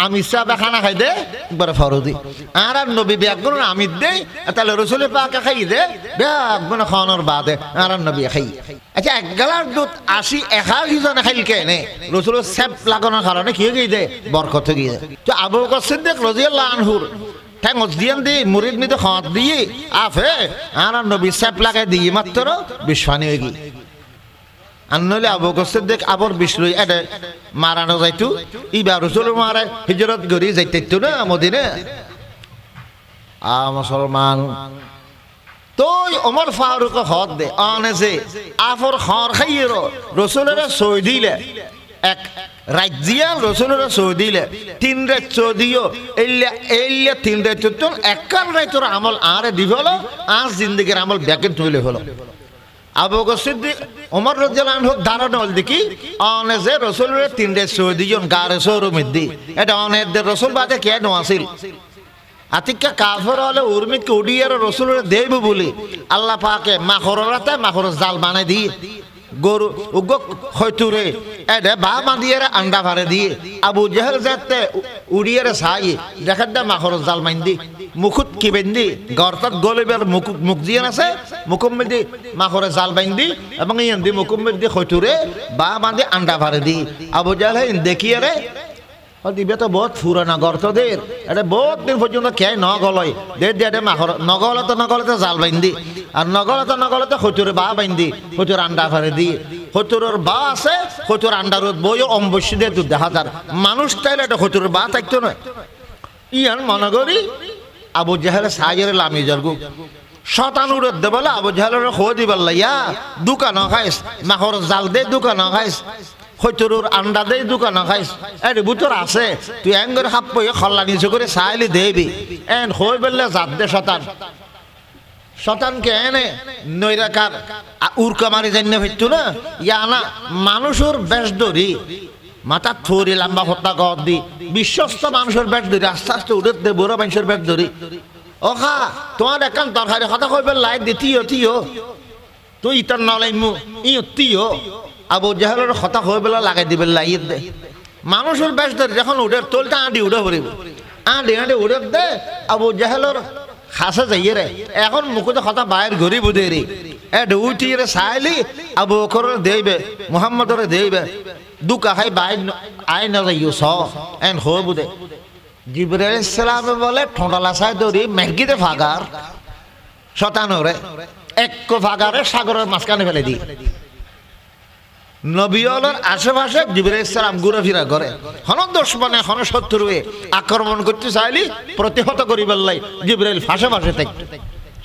আমি সাহেব খানা খাই দে বড় ফরদি আর নবী ব্যাগুন আমি দে তাহলে রসুল পাক খাই দে ব্যাগুন খানোর বাদে আর নবী খাই আচ্ছা এক গ্লাস দুধ 80-100 জন খাইল কেনে রসুল সাহেব লাগানোর কারণে কি হয়ে দে বরকত গিয়ে তো আবু বকর সিদ্দিক রাদিয়াল্লাহু আনহুর ঠ্যাঙ্গস দিয়ান দি মুরিদ নিতে হাত দিয়ে আফে আর নবী সাহেব লাগাই দিয়ে মাত্র বিশ্বনি হয়ে গিয়ে আর নইলে আবু বকর সিদ্দিক আবার বিষ্ণুই এটা মারানো যাইতো ইবা রসুল মারে হিজরত করি যাইতো না মদিনা মুসলমান তুই ওমর ফারুক হদ দে আনে যে আফর খর খাইয়ের রসুলের সই দিলে এক রাজ্জিয়াল রসুলের সই দিলে 3 রাত চৌদিও এল্লা 3 রাত চতুন একান রাইতর আমল আরে দিবল আজ জিন্দেগির আমল ব্যাকে তুলে হলো আবু বকর সিদ্দিক ওমর রাদিয়াল্লাহু আনহু ধারণা দেখি অনে যে রসুলের 3 রাত চৌদিজন গারে সরুমিদ্দি এটা অনেদের রসুল বাদে কেন আসিল আতিকা কাফের হলে উর্মিকে উড়িয়ে রসুলের দেব বলি আল্লাহ পাকে মাখরাতে মাখর জাল বানাই দিয়ে গরু উগ হয়তুরে এডে বা বাঁধিয়ে আন্ডা ভারে দিয়ে আবু জেহেল যাতে উড়িয়ে সাই দেখার দা মাখর জাল মাইন্দি মুখুত কি বেন্দি গর্তত গলিবার মুখ দিয়ে আছে মুকুম্মেদি মাখরে জাল বাইন্দি এবং ইয়ান্দি মুকুম্মেদি হয়তুরে বা বাঁধি আন্ডা ভারে দি আবু জেহেল দেখিয়ে দিবে তো বহুত পুরানা গর্তদের এটা বহুত দিন পর্যন্ত খেয়ে নগলয় দেড় দেড়ে মাখর নগলতে জাল বাইন্দি আর নগলতে হতুরে বা বাইন্দি হতুর আন্ডা ফারে দিয়ে হতুরের বা আছে হতুর আন্ডার বই অম্বসী দিয়ে দুধ দেখা যার মানুষ চাইলে এটা হতুরের বা থাকতো না ইয়ান মনে করি আবু জাহেল সাজের লামি জলগু শতানুর দে বলে আবু জাহেলের খোঁজ দিবার লাইয়া দোকান খাইস মাখর জাল দে দোকান খাইস হইতরুর আন্ডা দেই দোকান খাইস এর বুতর আছে তুই এঙ্গর হাপ পয়ে খল্লা নিচে করে চাইলি দেবি এন হই বললে জাত দে শতানকে এনে নৈরাকার উড়কা মারি জান্য হইতো না ইয়া না মানুষের বেশ ধরি মাথা থরি লম্বা হত্যা কর দি বিশ্বস্ত মানুষের বেশ ধরি আস্তে আস্তে উঠে দে বড় মানুষের বেশ ধরি ও খা তোমার একান তরকারি কথা কইবে লাই দিতিও তুই ইতার নলাইমু ইয়তিও আবু জাহেলের কথা হয়ে বেলা লাগাই দিবে লাইয়ে দে মানুষের বেশ ধরে যখন উঠে তোলটা আঁটি উঠে পড়িব আঁটি উঠে দে আবু জাহেলের খাসে যাইয়ে রে এখন মুখতে কথা বাইর ঘুরি বুঝে রে উঠিয়ে রে চাইলি আবু বকরের দেইবে মুহাম্মদরে দেইবে দুকা খাই বাই আই না যাইও স এন হয়ে বুঝে জিবরাইল আলাইহিস সালামে বলে ঠোঁটালা সাই ধরি মেঘিতে ফাগার শতানরে এক ফাগারে সাগরের মাঝখানে ফেলে দি নবীর আশেপাশে জিবরাইল আলাইহিস সালাম ঘুরে ফিরা করে হন দুশমনে হন শত্রুয়ে আক্রমণ করতে চাইলি প্রতিহত করিবার লাই জিবরাইল ফাঁসে থাকতো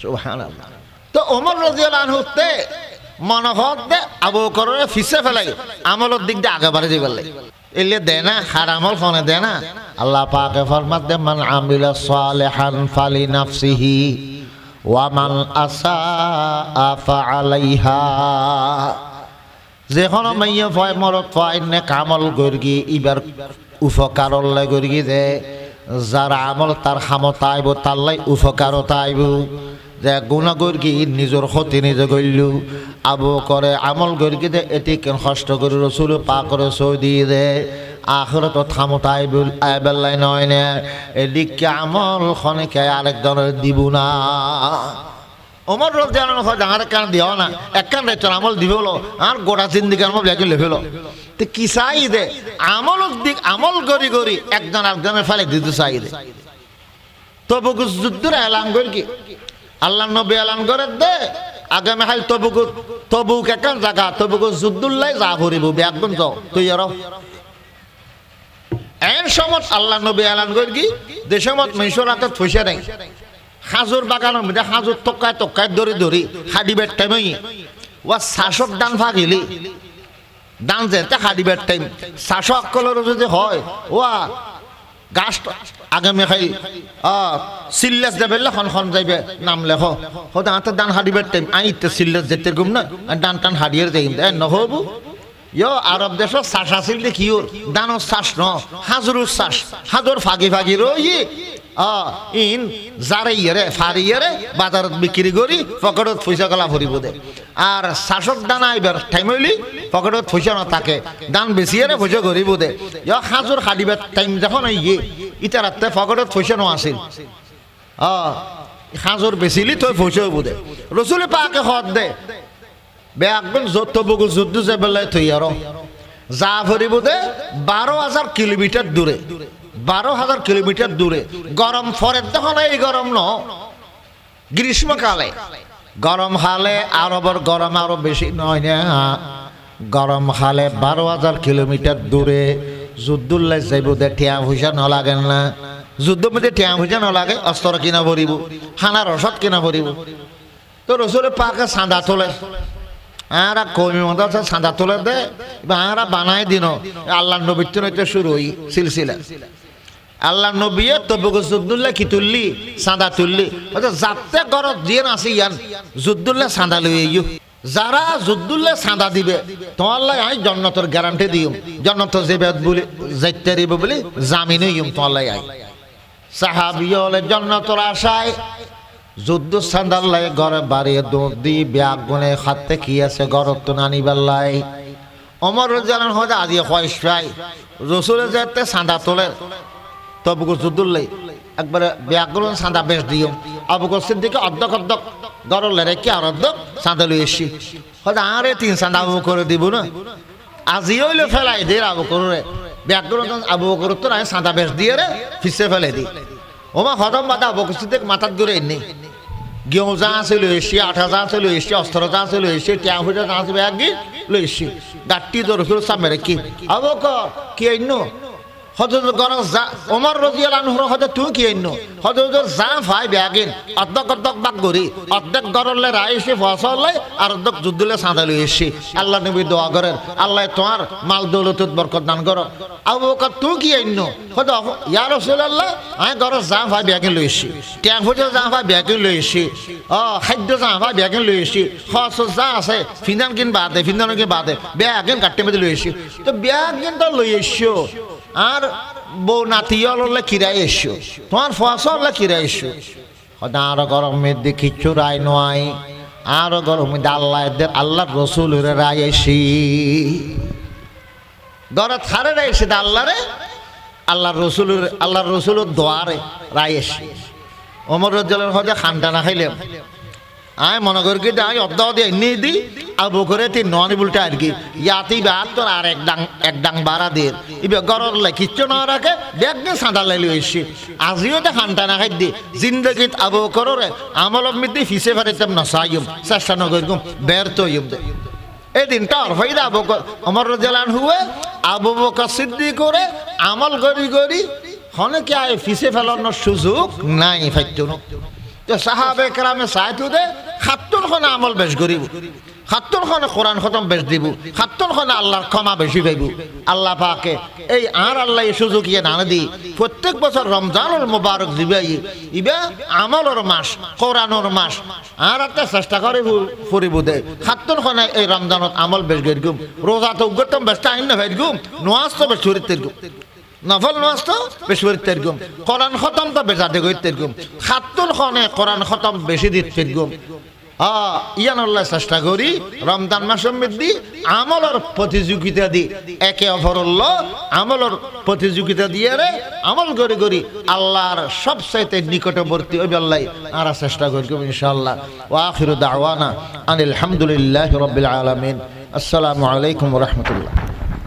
সুবহানাল্লাহ তো ওমর রাদিয়াল্লাহু আনহুতে মনোহর দে আবু বকরের ফিসে ফেলাই আমলের দিক দিয়ে আগে বাড়ে দিবার লাই এলে দে না হারামল ফোনে দে না আল্লাহ পাকে ফরমাত দে মান আমিলা সালিহান ফালি নাফসিহি ওয়া মান আসা ফাআলাইহা যেখন মাইয়া ফয় মরত ফয় নে কামল গর্গি ইবার উপকারল লাই গর্গি দে যার আমল তার ক্ষমতা আইব তার লাই উপকারতা আইব যে গুণা গর্গি নিজের ক্ষতি নিজে গইলু আবু করে আমল গর্গি দে এটি কেন কষ্ট করে রসুল পা করে সৌদি দে আখরত ক্ষমতা আইবেল লাই নয় নে এদিকে আমল খনিকে আরেকজনের দিব না ওমর রাদিয়াল্লাহু আনহু জাহার কান দিও না এক কান রে আমল দিবেলো আর গোটা জিন্দেগি আমল ব্যাকে লেভেলো তে কি চাই দে আমল দিক আমল গরি একজন আরেকজনের ফেলে দিতে চাই দে তবুক যুদ্ধের এলান করি কি আল্লাহ নবী এলান করে দে আগামী হাল তবুক একখান জায়গা তবুক যুদ্ধুল্লাই যা ভরিব একদম যাও তুই আর এন সমত আল্লাহ নবী এলান করি কি দেশমত মানুষের হাতে পয়সা নাই হাজুর বাগানের মধ্যে হাজুর তক্কায় ধরি হাডিবের টাইমই ওয়া শাসক দান ফাঁকিলি দান যেতে হাডিবের টাইম শাসক কলর যদি হয় ওয়া গাছ আগামী খাই সিল্লাস যাবে খন যাইবে নাম লেখ হতে হাতে দান হাডিবের টাইম আইতে সিল্লাস যেতে গুম না দান টান হাডিয়ে যাই নহবু ইয়ো আরব দেশত চাষ আছিল কি ওর দানৰ চাষ ন হাজুৰৰ চাষ হাজুৰ ফাগি ৰই ইন জারে ফারিয়ারে বাজারত বিক্রি করি পকেটত পয়সা গলা ভরিব দে আর চাষত দানা এবার টাইম হইলি পকেটত পয়সা না থাকে দান বেশিয়ারে পয়সা করিব দে ইয় হাজুর হাডিবার টাইম যখন ইয়ে ইটা রাতে পকেটত পয়সা ন আছিল হাজুর বেচিলি তই পয়সা হব দে রসুলে পাকে হদ দে বে একদম যত বগু যুদ্ধ যাবেলাই থই আর যা ভরিব দে 12,000 কিলোমিটার দূরে 12,000 কিলোমিটার দূরে গরম ফরের তখন এই গরম ন গ্রীষ্মকালে গরম হালে আরবর গরম আরো বেশি নয় না গরম হালে 12,000 কিলোমিটার দূরে যুদ্ধুল্লাই যাইব দে টিয়া পয়সা ন লাগে না যুদ্ধ মধ্যে টিয়া পয়সা ন লাগে অস্ত্র কিনা ভরিব হানা রসদ কিনা ভরিব তো রসুলের পাকে চাঁদা তোলে আরা কমি মতো চাঁদা তোলে দে আরা বানাই দিন আল্লাহ নবীর তো শুরু হই সিলসিলা আল্লাহ নবী তবুক যুদ্ধুল্লাহ কি তুললি চাঁদা তুললি যাতে ঘরত দিয়ে আছে ইয়ান যুদ্ধুল্লাহ চাঁদা লই যারা যুদ্ধুল্লাহ চাঁদা দিবে তোমার লাই আই জন্নতর গ্যারান্টি দিম জন্নত যাবে বলে যাইতে দিব বলে জামিনই ইম তোমার লাই আই সাহাবী হলে জন্নতর আশায় যুদ্ধ চাঁদার লাই ঘরে বাড়িয়ে দৌড় দি ব্যাগ গুনে খাতে কি আছে ঘরত তো নানিবার লাই ওমর রাদিয়াল্লাহু আনহু হয়তো আজি হয় রসুলের যাতে চাঁদা তোলে তবুক যুদ্ধুল্লাই একবারে ব্যাকরণ চাঁদা বেশ দিও আবু বকর সিদ্দিক অর্ধক গরল রেখে আর অর্ধক চাঁদা লই এসছি হয়তো আরে 3 চাঁদা আবু করে দিব না আজি হইলে ফেলাই দে আবু করে ব্যাকরণ আবু বকর তো নাই সাদা বেশ দিয়ে রে ফিসে ফেলে দি ওমা খতম বাদা আবু বকর সিদ্দিক মাথাত ধরে এনে গেউ যা আছে লই এসে আঠা যা আছে লই এসে অস্ত্র যা আছে লই এসে টিয়া ফুটা যা আছে ব্যাগ লই এসে গাট্টি ধরে ফিরে সামনে কি আবু বকর কি আইনো হজরত গরজ যা ওমর রাদিয়াল্লাহু আনহু হতে তুই কি আইনো হজরত যা ভাই ব্যাগিন অর্ধক বাগ করি অর্ধেক গরলে রাইসে ফসলে আর অর্ধক যুদ্ধলে সাঁদা লই এসে আল্লাহ নবী দোয়া করেন আল্লাহ তোমার মাল দৌলতত বরকত দান করো আবু বকর তুই কি আইনো হদ ইয়া রাসূলুল্লাহ আই গরজ যা ভাই ব্যাগিন লই এসে টিয়া ফুটা যা ভাই ব্যাগিন লই এসে খাদ্য যা ভাই ব্যাগিন লই এসে খরচ যা আছে ফিনান কিন বাদে ফিনান কিন বাদে ব্যাগিন কাটতে মধ্যে লই এসে তো ব্যাগিন তো লই এসো আর বউ নাতিয়লে কিরাই এসো তোমার ফসলে কিরাই এসো আর গরমের দিকে কিচ্ছু রায় নয় আর গরমের আল্লাহ রসুলের রায় এসি গড়ে থারে রায় এসে আল্লাহ রসুলের দোয়ারে রায় এসি ওমর রাদিয়াল্লাহু আনহু হজে খানটা না খাইলে আয় মনে করি কি আয় অর্ধ দিয়ে এনে দি আবু করে তিন ননি বলতে আর কি ইয়াতি বাদ তোর আর এক ডাং বাড়া দিয়ে ইবে গরর লাই কিচ্ছু না রাখে ব্যাগ দিয়ে সাঁদা লাইলি হয়েছি আজিও তো খানটা না খাই দি জিন্দগিত আবু করে আমল মিদি ফিসে ফারিতাম না সাইম চেষ্টা নগরকুম ব্যর্থ হইম দে এই দিনটা আর ফাইদা আবু ওমর রাদিয়াল্লাহু আনহু আবু বকর সিদ্দিক করে আমল করি হনে কি আয় ফিসে ফেলানোর সুযোগ নাই ফাইতো না তো সাহাবে কেরামে সাইতু দে ৭০ খানে আমল বেশ করিব ৭০ খানে কোরআন খতম বেশ দিব ৭০ খানে আল্লাহর ক্ষমা বেশি পাইব আল্লাহ পাকে এই আর আল্লাহ এই সুযোগ ইয়ে না দি প্রত্যেক বছর রমজানুল মুবারক দিবাই ইবা আমলের মাস কোরআনের মাস আর একটা চেষ্টা করে ফুরিব দে ৭০ খানে এই রমজানত আমল বেশ করিম রোজা তো উগতম বেশ টাইম না ভাইগুম নোয়াজ তো বেশ করিতে নফল নামাজ তো বেশি পড়তে গুম কোরআন খতম তো বেজাতে করতে গুম ৭০ খানে কোরআন খতম বেশি দিতে গুম ইয়ান আল্লাহ চেষ্টা করি রমজান মাসের মধ্যে আমলের প্রতিযোগিতা দি একে অপরল্লাহ আমলের প্রতিযোগিতা দিয়ে রে আমল করি আল্লাহর সবচাইতে নিকটবর্তী ওই আল্লাহ আর চেষ্টা করি ইনশাআল্লাহ ওয়া আখিরু দাওয়ানা আনিল হামদুলিল্লাহি রাব্বিল আলামিন আসসালামু আলাইকুম ওয়া রাহমাতুল্লাহ।